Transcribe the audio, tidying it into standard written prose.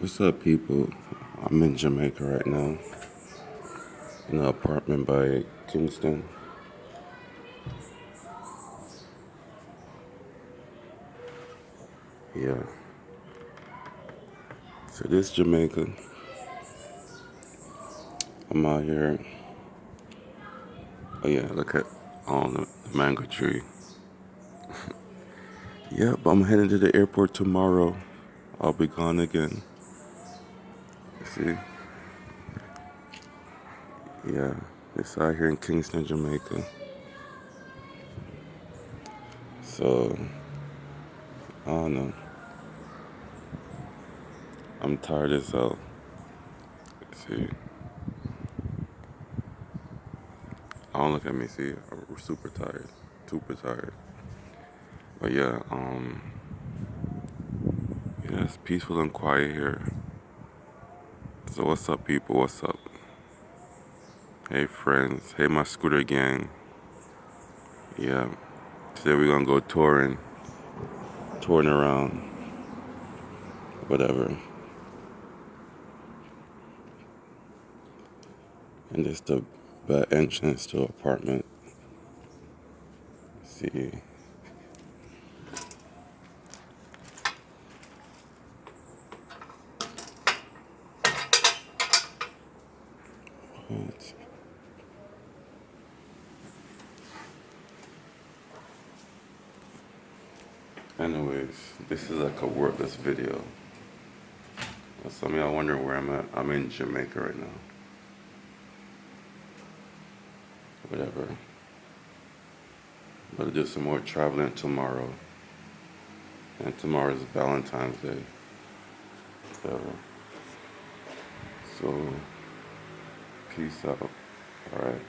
What's up, people? I'm in Jamaica right now, in an apartment by Kingston. Yeah. So this Jamaica. I'm out here. Oh yeah, look at on the mango tree. Yeah, but I'm heading to the airport tomorrow. I'll be gone again. See? Yeah, it's out here in Kingston, Jamaica. So I don't know. I'm tired as hell. See? I don't look at me. See, I'm super tired. Super tired. But yeah, it's peaceful and quiet here. So what's up, people? What's up? Hey, friends. Hey, my scooter gang. Yeah. Today we're gonna go touring around, whatever. And this the back entrance to apartment. See. What? Anyways, this is like a wordless video. Some of y'all wondering where I'm at. I'm in Jamaica right now. Whatever. I'm gonna do some more traveling tomorrow. And tomorrow is Valentine's Day. Whatever. So, peace out. Alright.